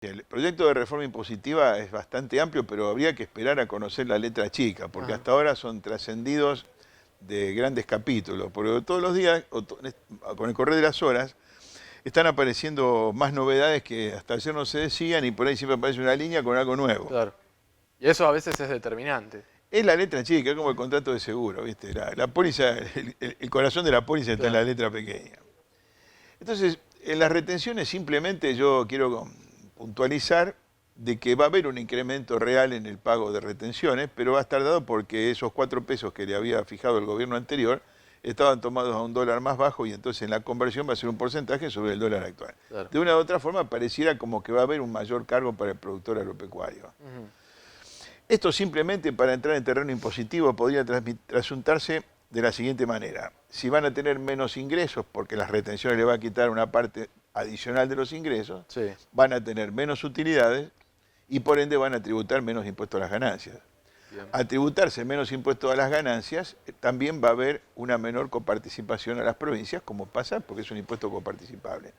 El proyecto de reforma impositiva es bastante amplio, pero habría que esperar a conocer la letra chica, porque hasta ahora son trascendidos de grandes capítulos, porque todos los días, con el correr de las horas, están apareciendo más novedades que hasta ayer no se decían y por ahí siempre aparece una línea con algo nuevo. Claro. Y eso a veces es determinante. Es la letra chica, es como el contrato de seguro, ¿viste? La póliza, el corazón de la póliza está en la letra pequeña. Entonces, en las retenciones simplemente yo quiero puntualizar de que va a haber un incremento real en el pago de retenciones, pero va a estar dado porque esos 4 pesos que le había fijado el gobierno anterior estaban tomados a un dólar más bajo y entonces en la conversión va a ser un porcentaje sobre el dólar actual. Claro. De una u otra forma pareciera como que va a haber un mayor cargo para el productor agropecuario. Esto simplemente para entrar en terreno impositivo podría trasuntarse de la siguiente manera. Si van a tener menos ingresos, porque las retenciones le va a quitar una parte adicional de los ingresos, van a tener menos utilidades y por ende van a tributar menos impuestos a las ganancias. Bien. Al tributarse menos impuestos a las ganancias, también va a haber una menor coparticipación a las provincias, como pasa porque es un impuesto coparticipable.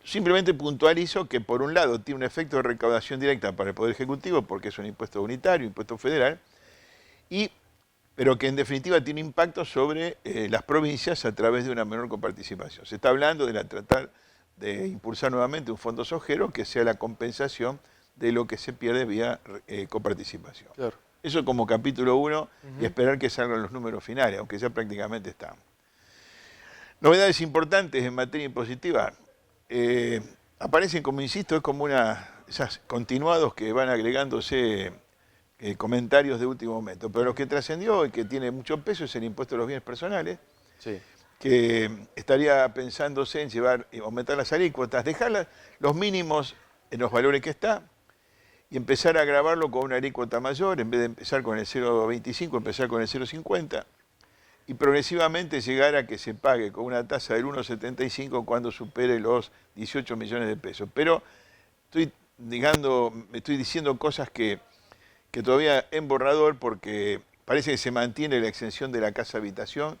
Simplemente puntualizo que por un lado tiene un efecto de recaudación directa para el Poder Ejecutivo, porque es un impuesto unitario, impuesto federal, pero que en definitiva tiene impacto sobre las provincias a través de una menor coparticipación. Se está hablando de tratar de impulsar nuevamente un fondo sojero que sea la compensación de lo que se pierde vía coparticipación. Claro. Eso como capítulo 1 y esperar que salgan los números finales, aunque ya prácticamente están. Novedades importantes en materia impositiva. Aparecen, como insisto, es como esas continuados que van agregándose comentarios de último momento. Pero lo que trascendió y que tiene mucho peso es el impuesto a los bienes personales, que estaría pensándose en aumentar las alícuotas, dejar los mínimos en los valores que está y empezar a gravarlo con una alícuota mayor, en vez de empezar con el 0,25, empezar con el 0,50 y progresivamente llegar a que se pague con una tasa del 1,75 cuando supere los 18 millones de pesos. Pero me estoy diciendo cosas que todavía en borrador porque parece que se mantiene la exención de la casa habitación,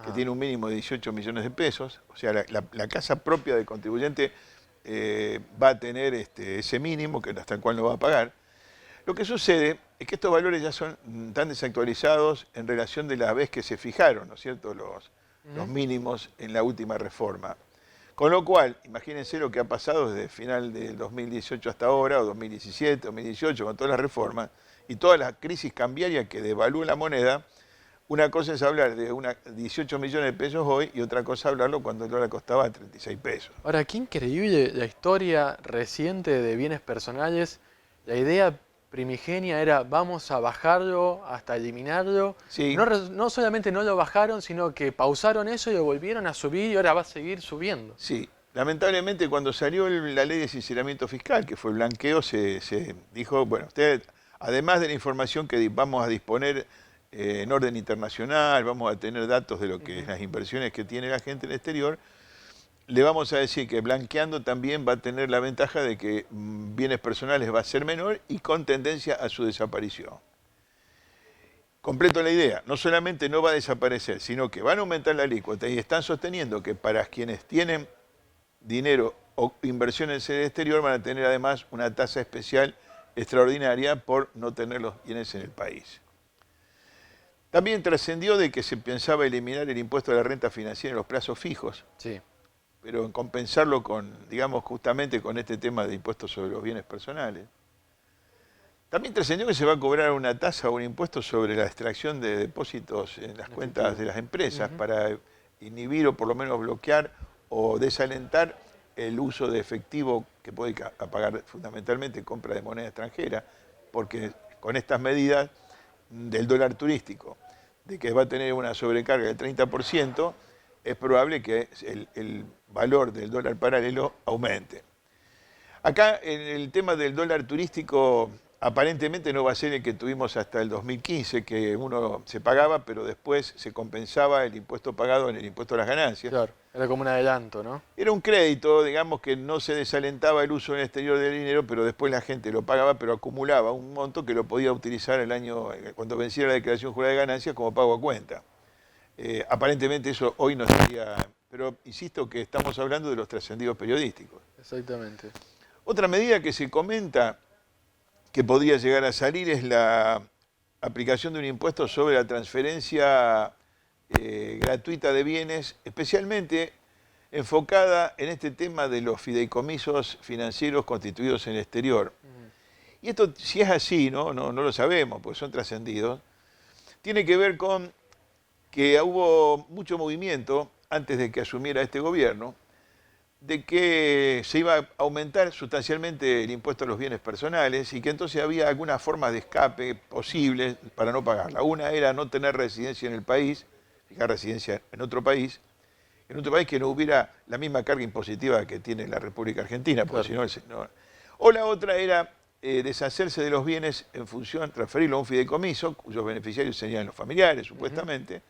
que tiene un mínimo de 18 millones de pesos, o sea, la casa propia del contribuyente va a tener ese mínimo hasta el cual no va a pagar. Lo que sucede es que estos valores ya están desactualizados en relación de la vez que se fijaron, ¿no es cierto?, los mínimos en la última reforma. Con lo cual, imagínense lo que ha pasado desde el final del 2018 hasta ahora, o 2017, 2018, con todas las reformas, y toda la crisis cambiaria que devalúa la moneda. Una cosa es hablar de 18 millones de pesos hoy y otra cosa hablarlo cuando el dólar costaba 36 pesos. Ahora, qué increíble la historia reciente de bienes personales. La idea primigenia era vamos a bajarlo hasta eliminarlo. Sí. No solamente no lo bajaron, sino que pausaron eso y lo volvieron a subir y ahora va a seguir subiendo. Sí. Lamentablemente cuando salió la ley de sinceramiento fiscal, que fue el blanqueo, se dijo, bueno, usted, además de la información que vamos a disponer en orden internacional, vamos a tener datos de lo que las inversiones que tiene la gente en el exterior, le vamos a decir que blanqueando también va a tener la ventaja de que bienes personales va a ser menor y con tendencia a su desaparición. Completo la idea, no solamente no va a desaparecer, sino que van a aumentar la alícuota y están sosteniendo que para quienes tienen dinero o inversiones en el exterior van a tener además una tasa especial extraordinaria por no tener los bienes en el país. También trascendió de que se pensaba eliminar el impuesto a la renta financiera en los plazos fijos, pero en compensarlo justamente con este tema de impuestos sobre los bienes personales. También trascendió que se va a cobrar una tasa o un impuesto sobre la extracción de depósitos en las cuentas de las empresas para inhibir o por lo menos bloquear o desalentar el uso de efectivo que puede pagar fundamentalmente compra de moneda extranjera, porque con estas medidas del dólar turístico, de que va a tener una sobrecarga del 30%, es probable que el valor del dólar paralelo aumente. Acá en el tema del dólar turístico aparentemente no va a ser el que tuvimos hasta el 2015, que uno se pagaba, pero después se compensaba el impuesto pagado en el impuesto a las ganancias. Claro, era como un adelanto, ¿no? Era un crédito, digamos que no se desalentaba el uso en el exterior del dinero, pero después la gente lo pagaba, pero acumulaba un monto que lo podía utilizar el año, cuando venciera la declaración jurada de ganancias, como pago a cuenta. Aparentemente eso hoy no sería, pero insisto que estamos hablando de los trascendidos periodísticos. Exactamente. Otra medida que se comenta que podría llegar a salir es la aplicación de un impuesto sobre la transferencia gratuita de bienes, especialmente enfocada en este tema de los fideicomisos financieros constituidos en el exterior. Y esto, si es así, no lo sabemos, porque son trascendidos, tiene que ver con que hubo mucho movimiento antes de que asumiera este gobierno, de que se iba a aumentar sustancialmente el impuesto a los bienes personales y que entonces había algunas formas de escape posibles para no pagarla. Una era no tener residencia en el país, fijar residencia en otro país que no hubiera la misma carga impositiva que tiene la República Argentina, porque Claro. si no... O la otra era deshacerse de los bienes en función, transferirlo a un fideicomiso, cuyos beneficiarios serían los familiares, supuestamente,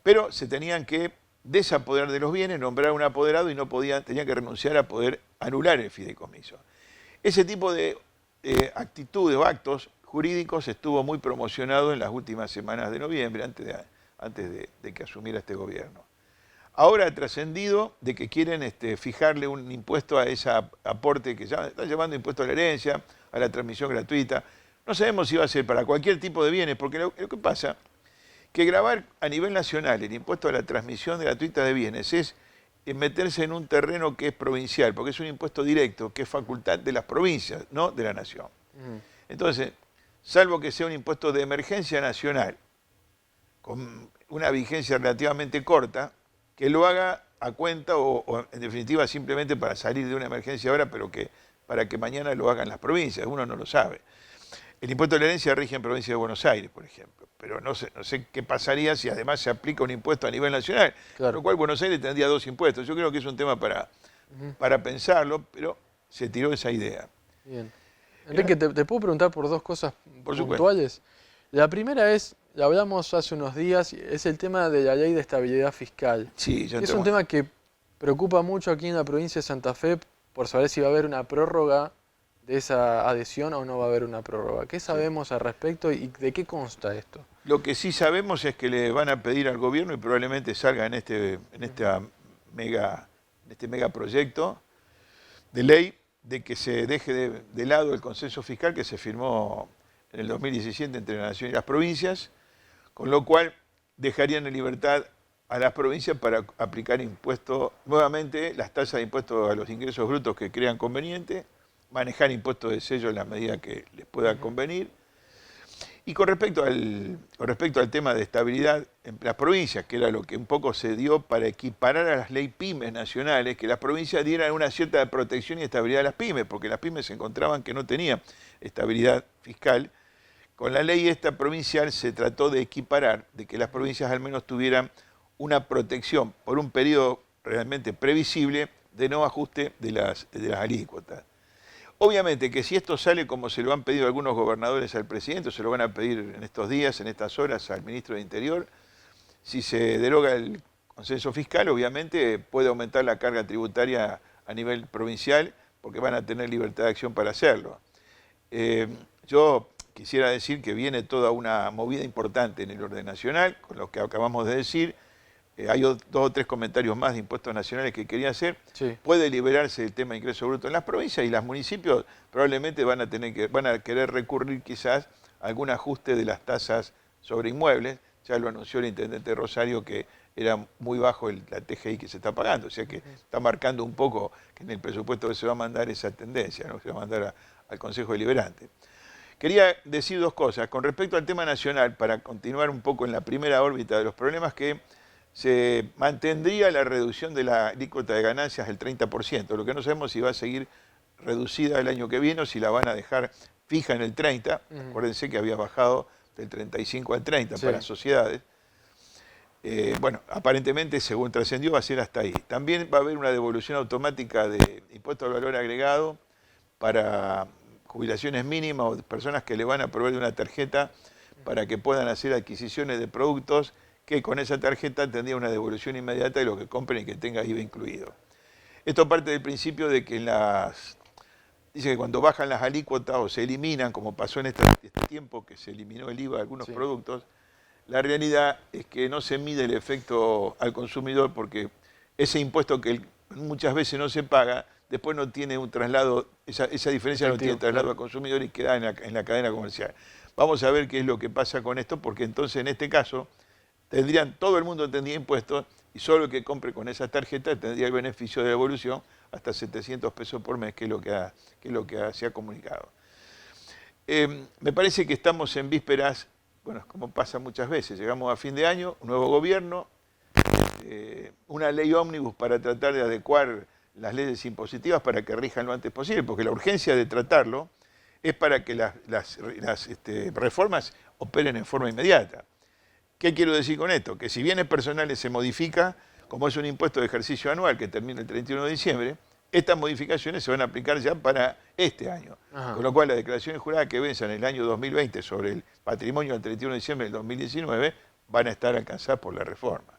pero se tenían que desapoderar de los bienes, nombrar un apoderado y tenían que renunciar a poder anular el fideicomiso. Ese tipo de actitudes o actos jurídicos estuvo muy promocionado en las últimas semanas de noviembre, antes de que asumiera este gobierno. Ahora ha trascendido de que quieren fijarle un impuesto a ese aporte que están llamando impuesto a la herencia, a la transmisión gratuita. No sabemos si va a ser para cualquier tipo de bienes, porque lo que pasa que gravar a nivel nacional el impuesto a la transmisión gratuita de bienes es meterse en un terreno que es provincial, porque es un impuesto directo, que es facultad de las provincias, no de la nación. Entonces, salvo que sea un impuesto de emergencia nacional, con una vigencia relativamente corta, que lo haga a cuenta o en definitiva simplemente para salir de una emergencia ahora, pero que para que mañana lo hagan las provincias, uno no lo sabe. El impuesto de la herencia rige en provincia de Buenos Aires, por ejemplo, pero no sé qué pasaría si además se aplica un impuesto a nivel nacional, Claro. con lo cual Buenos Aires tendría dos impuestos. Yo creo que es un tema para pensarlo, pero se tiró esa idea. Bien. Enrique, ¿te puedo preguntar por dos cosas Por supuesto. puntuales? La primera es, la hablamos hace unos días, es el tema de la ley de estabilidad fiscal. Sí, Es un tema que preocupa mucho aquí en la provincia de Santa Fe por saber si va a haber una prórroga de esa adhesión o no va a haber una prórroga. ¿Qué sabemos al respecto y de qué consta esto? Lo que sí sabemos es que le van a pedir al gobierno y probablemente salga en este megaproyecto de ley de que se deje de lado el consenso fiscal que se firmó en el 2017 entre la Nación y las provincias, con lo cual dejarían en libertad a las provincias para aplicar impuestos, nuevamente las tasas de impuestos a los ingresos brutos que crean conveniente, manejar impuestos de sello en la medida que les pueda convenir. Y con respecto al tema de estabilidad en las provincias, que era lo que un poco se dio para equiparar a las leyes pymes nacionales, que las provincias dieran una cierta protección y estabilidad a las pymes, porque las pymes se encontraban que no tenían estabilidad fiscal. Con la ley esta provincial se trató de equiparar, de que las provincias al menos tuvieran una protección por un periodo realmente previsible de no ajuste de las alícuotas. Obviamente que si esto sale como se lo han pedido algunos gobernadores al presidente, o se lo van a pedir en estos días, en estas horas, al ministro de Interior, si se deroga el consenso fiscal, obviamente puede aumentar la carga tributaria a nivel provincial, porque van a tener libertad de acción para hacerlo. Yo quisiera decir que viene toda una movida importante en el orden nacional, con lo que acabamos de decir. Hay dos o tres comentarios más de impuestos nacionales que quería hacer. Sí. Puede liberarse el tema de ingreso bruto en las provincias y los municipios probablemente van a querer recurrir quizás a algún ajuste de las tasas sobre inmuebles. Ya lo anunció el intendente Rosario que era muy bajo la TGI que se está pagando, o sea que está marcando un poco que en el presupuesto que se va a mandar esa tendencia, ¿no? Se va a mandar al Consejo Deliberante. Quería decir dos cosas. Con respecto al tema nacional, para continuar un poco en la primera órbita de los problemas, que se mantendría la reducción de la alícuota de ganancias del 30%. Lo que no sabemos si va a seguir reducida el año que viene o si la van a dejar fija en el 30%. Acuérdense que había bajado del 35 al 30 para sociedades. Bueno, aparentemente, según trascendió, va a ser hasta ahí. También va a haber una devolución automática de impuesto al valor agregado para jubilaciones mínimas o personas que le van a proveer de una tarjeta para que puedan hacer adquisiciones de productos que con esa tarjeta tendría una devolución inmediata de lo que compren y que tenga IVA incluido. Esto parte del principio de que dice que cuando bajan las alícuotas o se eliminan, como pasó en este tiempo que se eliminó el IVA de algunos productos, la realidad es que no se mide el efecto al consumidor porque ese impuesto que muchas veces no se paga después no tiene un traslado, esa diferencia no tiene traslado a consumidor y queda en la cadena comercial. Vamos a ver qué es lo que pasa con esto, porque entonces en este caso todo el mundo tendría impuestos y solo el que compre con esa tarjeta tendría el beneficio de devolución hasta 700 pesos por mes, que es lo que se ha comunicado. Me parece que estamos en vísperas, bueno, como pasa muchas veces, llegamos a fin de año, un nuevo gobierno, una ley ómnibus para tratar de adecuar las leyes impositivas para que rijan lo antes posible, porque la urgencia de tratarlo es para que las reformas operen en forma inmediata. ¿Qué quiero decir con esto? Que si bienes personales se modifica, como es un impuesto de ejercicio anual que termina el 31 de diciembre, estas modificaciones se van a aplicar ya para este año. Ajá. Con lo cual las declaraciones juradas que venzan en el año 2020 sobre el patrimonio del 31 de diciembre del 2019 van a estar alcanzadas por la reforma.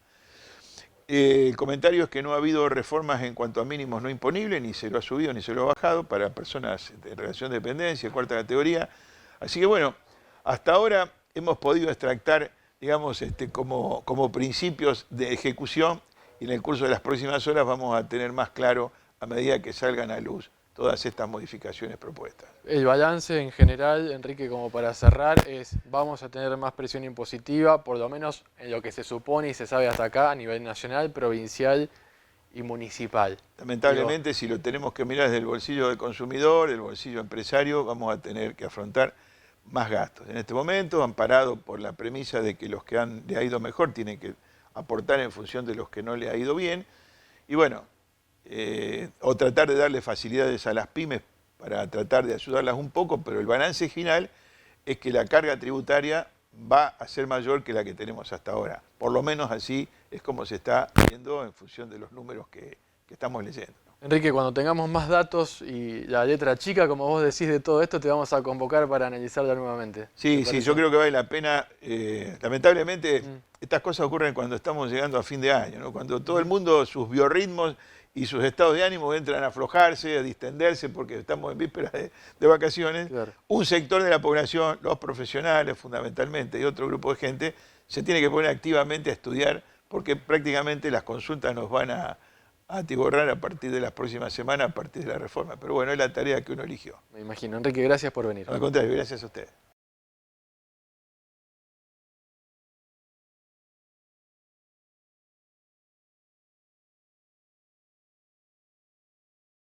El comentario es que no ha habido reformas en cuanto a mínimos no imponibles, ni se lo ha subido ni se lo ha bajado para personas en relación de dependencia, cuarta categoría. Así que bueno, hasta ahora hemos podido extractar, digamos, como principios de ejecución, y en el curso de las próximas horas vamos a tener más claro, a medida que salgan a luz, todas estas modificaciones propuestas. El balance en general, Enrique, como para cerrar, es vamos a tener más presión impositiva, por lo menos en lo que se supone y se sabe hasta acá, a nivel nacional, provincial y municipal. Lamentablemente, si lo tenemos que mirar desde el bolsillo del consumidor, el bolsillo empresario, vamos a tener que afrontar más gastos. En este momento, amparado por la premisa de que los que le ha ido mejor tienen que aportar en función de los que no le ha ido bien, y bueno, o tratar de darle facilidades a las pymes para tratar de ayudarlas un poco, pero el balance final es que la carga tributaria va a ser mayor que la que tenemos hasta ahora. Por lo menos así es como se está viendo en función de los números que estamos leyendo. Enrique, cuando tengamos más datos y la letra chica, como vos decís, de todo esto, te vamos a convocar para analizarla nuevamente. Sí, yo creo que vale la pena. Lamentablemente, estas cosas ocurren cuando estamos llegando a fin de año, ¿no? Cuando todo el mundo, sus biorritmos y sus estados de ánimo entran a aflojarse, a distenderse, porque estamos en vísperas de vacaciones. Claro. Un sector de la población, los profesionales fundamentalmente, y otro grupo de gente, se tiene que poner activamente a estudiar, porque prácticamente las consultas nos van a atiborrar a partir de las próximas semanas, a partir de la reforma. Pero bueno, es la tarea que uno eligió. Me imagino. Enrique, gracias por venir. Al contrario, gracias a usted.